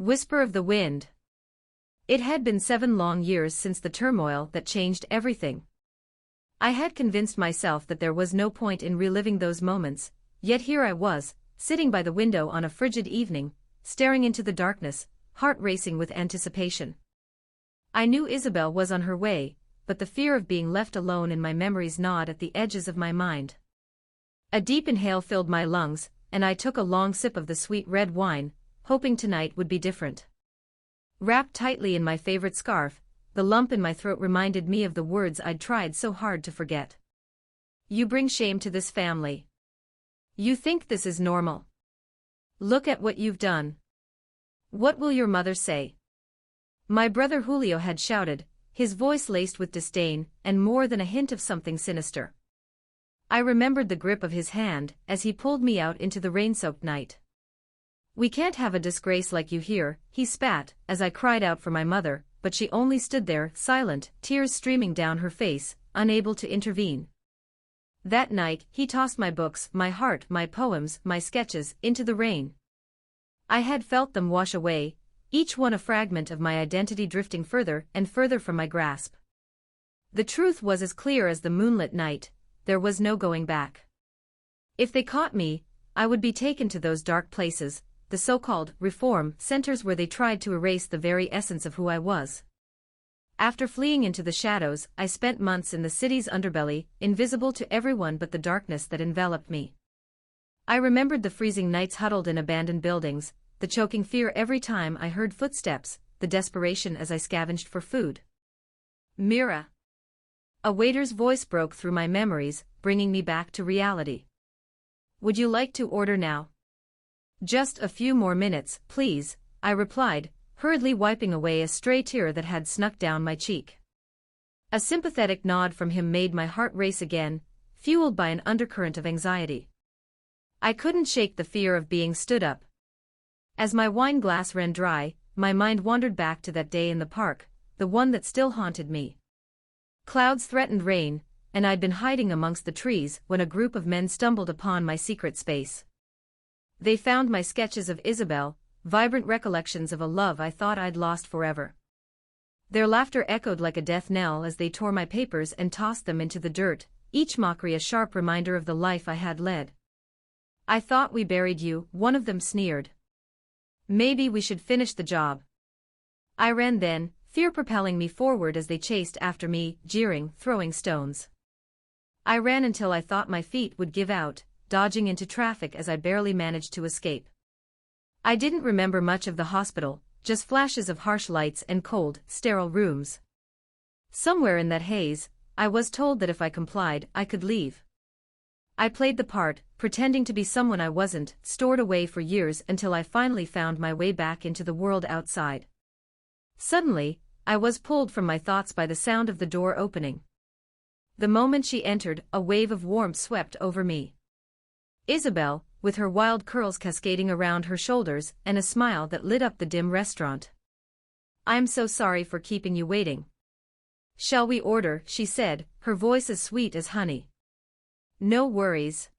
Whisper of the wind. It had been 7 long years since the turmoil that changed everything. I had convinced myself that there was no point in reliving those moments, yet here I was, sitting by the window on a frigid evening, staring into the darkness, heart racing with anticipation. I knew Isabel was on her way, but the fear of being left alone in my memories gnawed at the edges of my mind. A deep inhale filled my lungs, and I took a long sip of the sweet red wine, hoping tonight would be different. Wrapped tightly in my favorite scarf, the lump in my throat reminded me of the words I'd tried so hard to forget. You bring shame to this family. You think this is normal. Look at what you've done. What will your mother say? My brother Julio had shouted, his voice laced with disdain and more than a hint of something sinister. I remembered the grip of his hand as he pulled me out into the rain-soaked night. We can't have a disgrace like you here, he spat, as I cried out for my mother, but she only stood there, silent, tears streaming down her face, unable to intervene. That night, he tossed my books, my heart, my poems, my sketches, into the rain. I had felt them wash away, each one a fragment of my identity drifting further and further from my grasp. The truth was as clear as the moonlit night, there was no going back. If they caught me, I would be taken to those dark places, the so-called reform centers where they tried to erase the very essence of who I was. After fleeing into the shadows, I spent months in the city's underbelly, invisible to everyone but the darkness that enveloped me. I remembered the freezing nights huddled in abandoned buildings, the choking fear every time I heard footsteps, the desperation as I scavenged for food. Mira. A waiter's voice broke through my memories, bringing me back to reality. Would you like to order now? Just a few more minutes, please, I replied, hurriedly wiping away a stray tear that had snuck down my cheek. A sympathetic nod from him made my heart race again, fueled by an undercurrent of anxiety. I couldn't shake the fear of being stood up. As my wine glass ran dry, my mind wandered back to that day in the park, the one that still haunted me. Clouds threatened rain, and I'd been hiding amongst the trees when a group of men stumbled upon my secret space. They found my sketches of Isabel, vibrant recollections of a love I thought I'd lost forever. Their laughter echoed like a death knell as they tore my papers and tossed them into the dirt, each mockery a sharp reminder of the life I had led. I thought we buried you, one of them sneered. Maybe we should finish the job. I ran then, fear propelling me forward as they chased after me, jeering, throwing stones. I ran until I thought my feet would give out, dodging into traffic as I barely managed to escape. I didn't remember much of the hospital, just flashes of harsh lights and cold, sterile rooms. Somewhere in that haze, I was told that if I complied, I could leave. I played the part, pretending to be someone I wasn't, stored away for years until I finally found my way back into the world outside. Suddenly, I was pulled from my thoughts by the sound of the door opening. The moment she entered, a wave of warmth swept over me. Isabel, with her wild curls cascading around her shoulders and a smile that lit up the dim restaurant. I'm so sorry for keeping you waiting. Shall we order? She said, her voice as sweet as honey. No worries.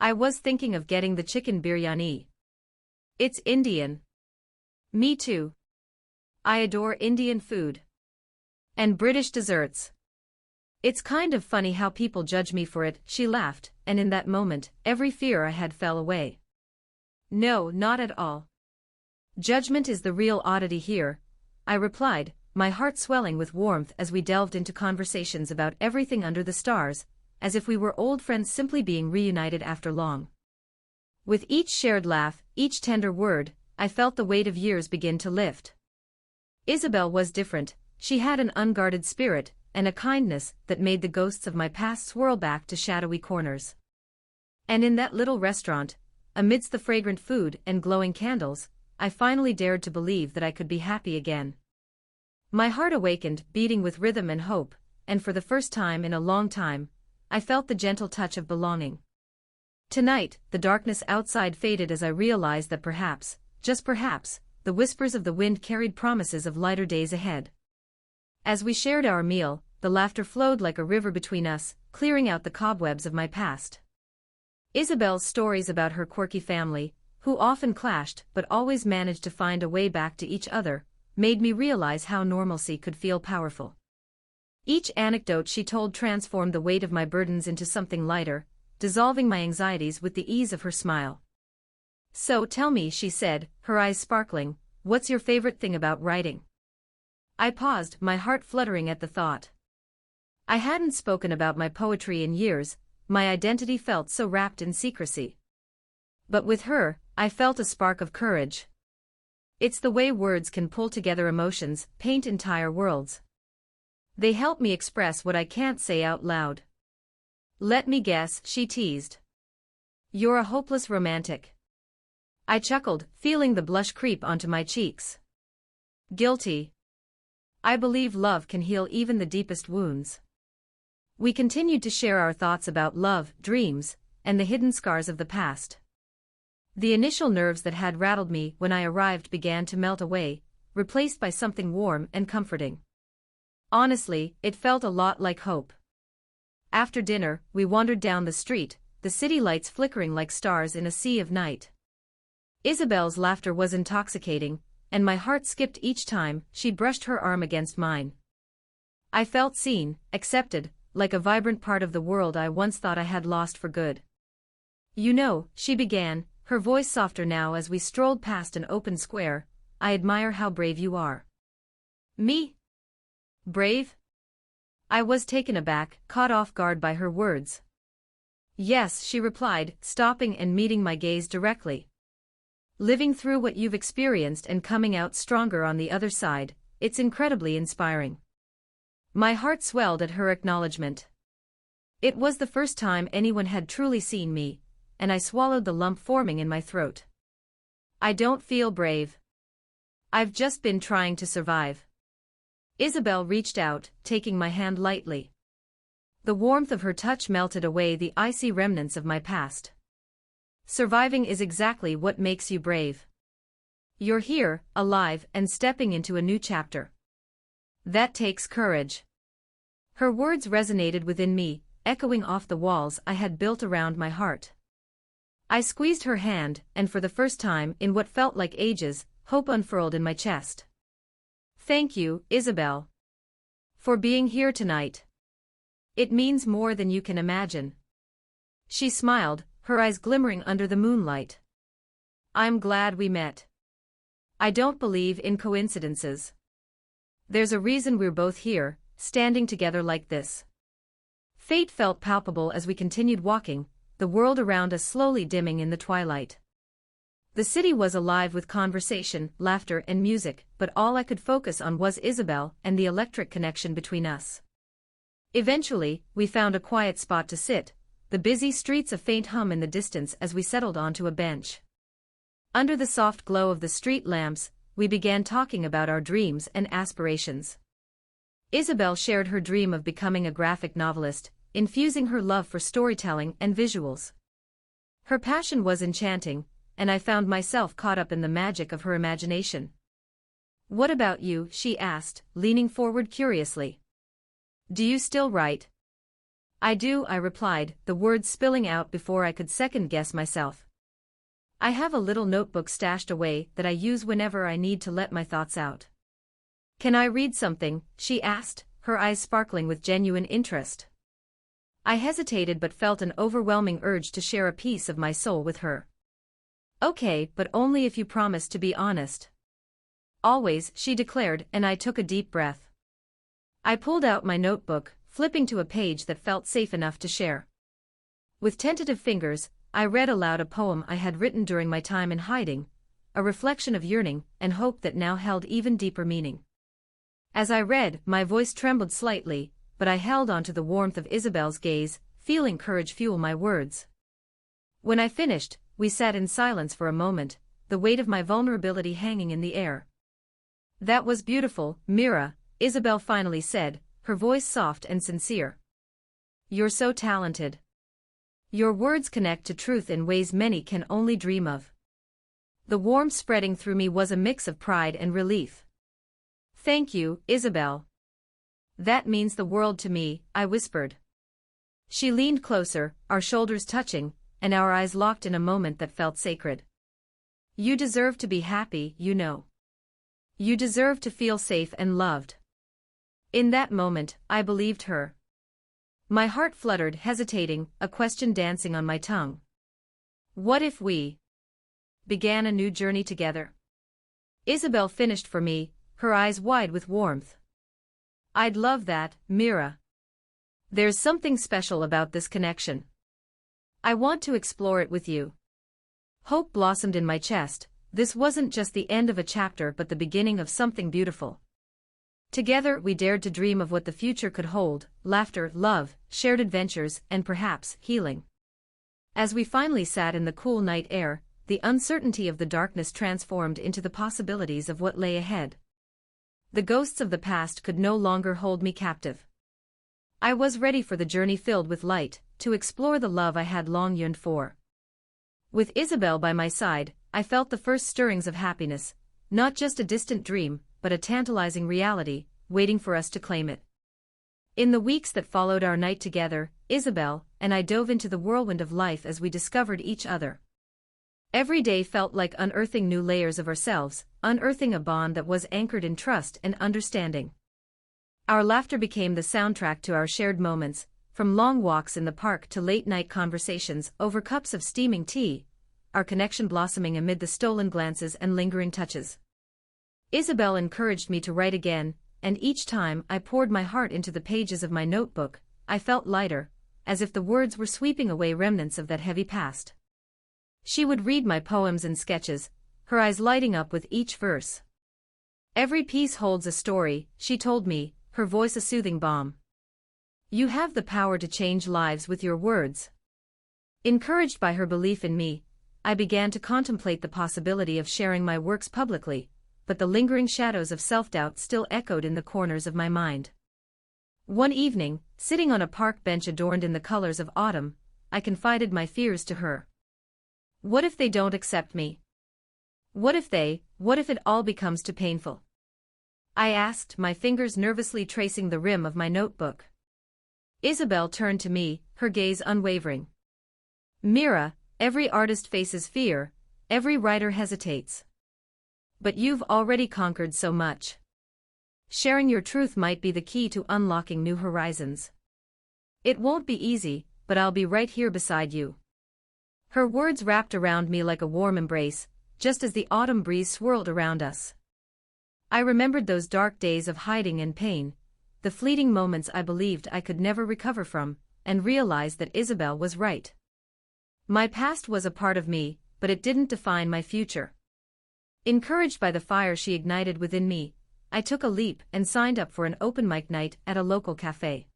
I was thinking of getting the chicken biryani. It's Indian. Me too. I adore Indian food. And British desserts. It's kind of funny how people judge me for it, she laughed, and in that moment, every fear I had fell away. No, not at all. Judgment is the real oddity here, I replied, my heart swelling with warmth as we delved into conversations about everything under the stars, as if we were old friends simply being reunited after long. With each shared laugh, each tender word, I felt the weight of years begin to lift. Isabel was different, she had an unguarded spirit, and a kindness that made the ghosts of my past swirl back to shadowy corners. And in that little restaurant, amidst the fragrant food and glowing candles, I finally dared to believe that I could be happy again. My heart awakened, beating with rhythm and hope, and for the first time in a long time, I felt the gentle touch of belonging. Tonight, the darkness outside faded as I realized that perhaps, just perhaps, the whispers of the wind carried promises of lighter days ahead. As we shared our meal, the laughter flowed like a river between us, clearing out the cobwebs of my past. Isabel's stories about her quirky family, who often clashed but always managed to find a way back to each other, made me realize how normalcy could feel powerful. Each anecdote she told transformed the weight of my burdens into something lighter, dissolving my anxieties with the ease of her smile. "So tell me," she said, her eyes sparkling, "what's your favorite thing about writing?" I paused, my heart fluttering at the thought. I hadn't spoken about my poetry in years, my identity felt so wrapped in secrecy. But with her, I felt a spark of courage. It's the way words can pull together emotions, paint entire worlds. They help me express what I can't say out loud. "Let me guess," she teased. "You're a hopeless romantic." I chuckled, feeling the blush creep onto my cheeks. "Guilty. I believe love can heal even the deepest wounds." We continued to share our thoughts about love, dreams, and the hidden scars of the past. The initial nerves that had rattled me when I arrived began to melt away, replaced by something warm and comforting. Honestly, it felt a lot like hope. After dinner, we wandered down the street, the city lights flickering like stars in a sea of night. Isabel's laughter was intoxicating, and my heart skipped each time she brushed her arm against mine. I felt seen, accepted, like a vibrant part of the world I once thought I had lost for good. "You know," she began, her voice softer now as we strolled past an open square, "I admire how brave you are." "Me? Brave?" I was taken aback, caught off guard by her words. "Yes," she replied, stopping and meeting my gaze directly. "Living through what you've experienced and coming out stronger on the other side, it's incredibly inspiring." My heart swelled at her acknowledgement. It was the first time anyone had truly seen me, and I swallowed the lump forming in my throat. "I don't feel brave. I've just been trying to survive." Isabel reached out, taking my hand lightly. The warmth of her touch melted away the icy remnants of my past. "Surviving is exactly what makes you brave. You're here, alive, and stepping into a new chapter. That takes courage." Her words resonated within me, echoing off the walls I had built around my heart. I squeezed her hand, and for the first time in what felt like ages, hope unfurled in my chest. "Thank you, Isabel, for being here tonight. It means more than you can imagine." She smiled, her eyes glimmering under the moonlight. "I'm glad we met. I don't believe in coincidences. There's a reason we're both here, standing together like this." Fate felt palpable as we continued walking, the world around us slowly dimming in the twilight. The city was alive with conversation, laughter, and music, but all I could focus on was Isabel and the electric connection between us. Eventually, we found a quiet spot to sit, the busy streets a faint hum in the distance as we settled onto a bench. Under the soft glow of the street lamps, we began talking about our dreams and aspirations. Isabel shared her dream of becoming a graphic novelist, infusing her love for storytelling and visuals. Her passion was enchanting, and I found myself caught up in the magic of her imagination. "What about you?" she asked, leaning forward curiously. "Do you still write?" "I do," I replied, the words spilling out before I could second-guess myself. "I have a little notebook stashed away that I use whenever I need to let my thoughts out." "Can I read something?" she asked, her eyes sparkling with genuine interest. I hesitated but felt an overwhelming urge to share a piece of my soul with her. "Okay, but only if you promise to be honest." "Always," she declared, and I took a deep breath. I pulled out my notebook, flipping to a page that felt safe enough to share. With tentative fingers, I read aloud a poem I had written during my time in hiding, a reflection of yearning and hope that now held even deeper meaning. As I read, my voice trembled slightly, but I held on to the warmth of Isabel's gaze, feeling courage fuel my words. When I finished, we sat in silence for a moment, the weight of my vulnerability hanging in the air. "That was beautiful, Mira," Isabel finally said, her voice soft and sincere. "You're so talented. Your words connect to truth in ways many can only dream of." The warmth spreading through me was a mix of pride and relief. "Thank you, Isabel. That means the world to me," I whispered. She leaned closer, our shoulders touching, and our eyes locked in a moment that felt sacred. You deserve to be happy, you know. You deserve to feel safe and loved. In that moment, I believed her. My heart fluttered, hesitating, a question dancing on my tongue. What if we began a new journey together? Isabel finished for me, her eyes wide with warmth. I'd love that, Mira. There's something special about this connection. I want to explore it with you. Hope blossomed in my chest. This wasn't just the end of a chapter but the beginning of something beautiful. Together we dared to dream of what the future could hold: laughter, love, shared adventures, and perhaps healing. As we finally sat in the cool night air, the uncertainty of the darkness transformed into the possibilities of what lay ahead. The ghosts of the past could no longer hold me captive. I was ready for the journey filled with light, to explore the love I had long yearned for. With Isabel by my side, I felt the first stirrings of happiness, not just a distant dream, but a tantalizing reality, waiting for us to claim it. In the weeks that followed our night together, Isabel and I dove into the whirlwind of life as we discovered each other. Every day felt like unearthing new layers of ourselves, unearthing a bond that was anchored in trust and understanding. Our laughter became the soundtrack to our shared moments, from long walks in the park to late-night conversations over cups of steaming tea, our connection blossoming amid the stolen glances and lingering touches. Isabel encouraged me to write again, and each time I poured my heart into the pages of my notebook, I felt lighter, as if the words were sweeping away remnants of that heavy past. She would read my poems and sketches, her eyes lighting up with each verse. Every piece holds a story, she told me, her voice a soothing balm. You have the power to change lives with your words. Encouraged by her belief in me, I began to contemplate the possibility of sharing my works publicly, but the lingering shadows of self-doubt still echoed in the corners of my mind. One evening, sitting on a park bench adorned in the colors of autumn, I confided my fears to her. What if they don't accept me? What if it all becomes too painful? I asked, my fingers nervously tracing the rim of my notebook. Isabel turned to me, her gaze unwavering. Mira, every artist faces fear, every writer hesitates. But you've already conquered so much. Sharing your truth might be the key to unlocking new horizons. It won't be easy, but I'll be right here beside you. Her words wrapped around me like a warm embrace, just as the autumn breeze swirled around us. I remembered those dark days of hiding and pain, the fleeting moments I believed I could never recover from, and realized that Isabel was right. My past was a part of me, but it didn't define my future. Encouraged by the fire she ignited within me, I took a leap and signed up for an open mic night at a local cafe.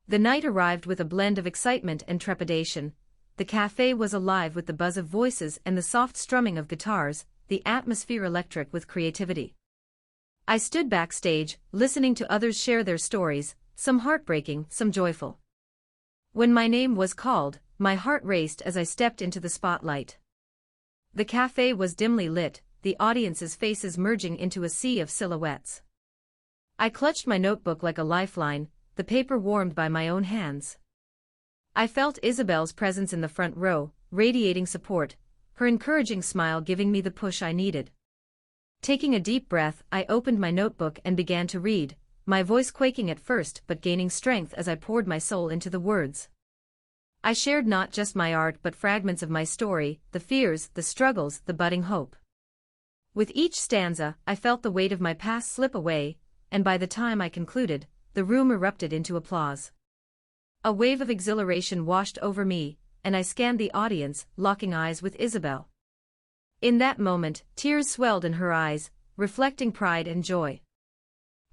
The night arrived with a blend of excitement and trepidation. The cafe was alive with the buzz of voices and the soft strumming of guitars, the atmosphere electric with creativity. I stood backstage, listening to others share their stories, some heartbreaking, some joyful. When my name was called, my heart raced as I stepped into the spotlight. The cafe was dimly lit, the audience's faces merging into a sea of silhouettes. I clutched my notebook like a lifeline, the paper warmed by my own hands. I felt Isabel's presence in the front row, radiating support, her encouraging smile giving me the push I needed. Taking a deep breath, I opened my notebook and began to read, my voice quaking at first but gaining strength as I poured my soul into the words. I shared not just my art but fragments of my story, the fears, the struggles, the budding hope. With each stanza, I felt the weight of my past slip away, and by the time I concluded, the room erupted into applause. A wave of exhilaration washed over me, and I scanned the audience, locking eyes with Isabel. In that moment, tears swelled in her eyes, reflecting pride and joy.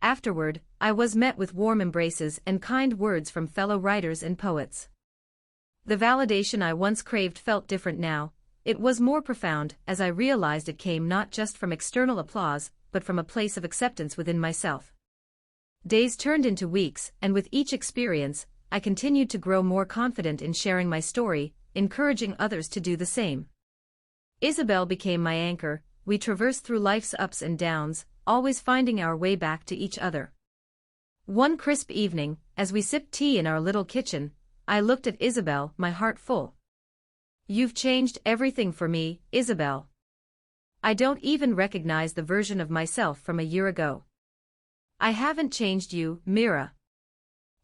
Afterward, I was met with warm embraces and kind words from fellow writers and poets. The validation I once craved felt different now. It was more profound, as I realized it came not just from external applause, but from a place of acceptance within myself. Days turned into weeks, and with each experience, I continued to grow more confident in sharing my story, encouraging others to do the same. Isabel became my anchor. We traversed through life's ups and downs, always finding our way back to each other. One crisp evening, as we sipped tea in our little kitchen, I looked at Isabel, my heart full. You've changed everything for me, Isabel. I don't even recognize the version of myself from a year ago. I haven't changed you, Mira.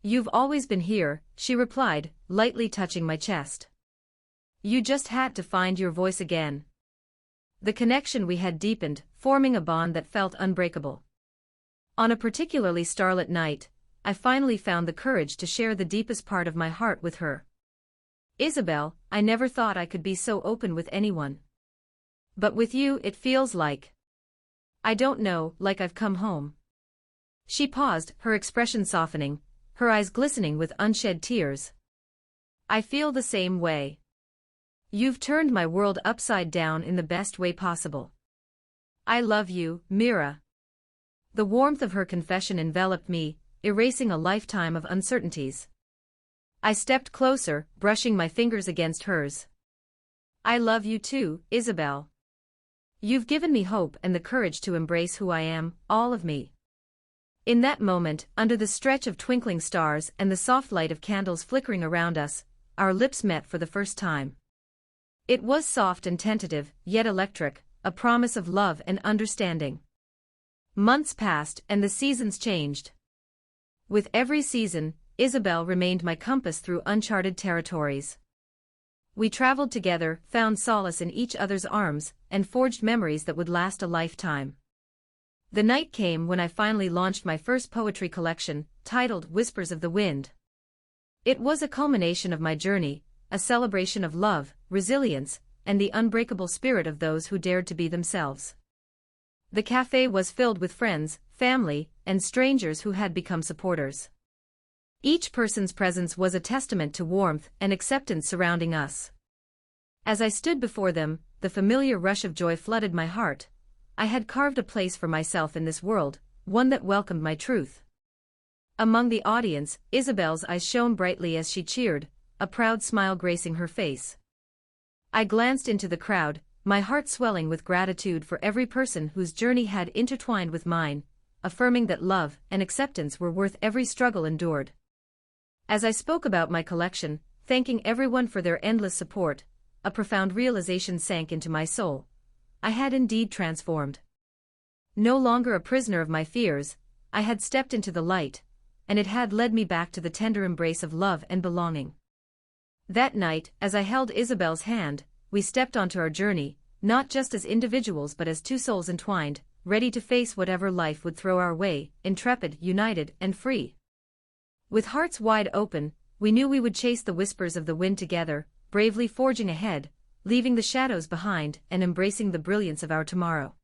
You've always been here, she replied, lightly touching my chest. You just had to find your voice again. The connection we had deepened, forming a bond that felt unbreakable. On a particularly starlit night, I finally found the courage to share the deepest part of my heart with her. Isabel, I never thought I could be so open with anyone. But with you it feels like, I don't know, like I've come home. She paused, her expression softening, her eyes glistening with unshed tears. I feel the same way. You've turned my world upside down in the best way possible. I love you, Mira. The warmth of her confession enveloped me, erasing a lifetime of uncertainties. I stepped closer, brushing my fingers against hers. I love you too, Isabel. You've given me hope and the courage to embrace who I am, all of me. In that moment, under the stretch of twinkling stars and the soft light of candles flickering around us, our lips met for the first time. It was soft and tentative, yet electric, a promise of love and understanding. Months passed and the seasons changed. With every season, Isabel remained my compass through uncharted territories. We traveled together, found solace in each other's arms, and forged memories that would last a lifetime. The night came when I finally launched my first poetry collection, titled Whispers of the Wind. It was a culmination of my journey, a celebration of love, resilience, and the unbreakable spirit of those who dared to be themselves. The cafe was filled with friends, family, and strangers who had become supporters. Each person's presence was a testament to warmth and acceptance surrounding us. As I stood before them, the familiar rush of joy flooded my heart. I had carved a place for myself in this world, one that welcomed my truth. Among the audience, Isabel's eyes shone brightly as she cheered, a proud smile gracing her face. I glanced into the crowd, my heart swelling with gratitude for every person whose journey had intertwined with mine, affirming that love and acceptance were worth every struggle endured. As I spoke about my collection, thanking everyone for their endless support, a profound realization sank into my soul. I had indeed transformed. No longer a prisoner of my fears, I had stepped into the light, and it had led me back to the tender embrace of love and belonging. That night, as I held Isabel's hand, we stepped onto our journey, not just as individuals but as two souls entwined, ready to face whatever life would throw our way, intrepid, united, and free. With hearts wide open, we knew we would chase the whispers of the wind together, bravely forging ahead, leaving the shadows behind and embracing the brilliance of our tomorrow.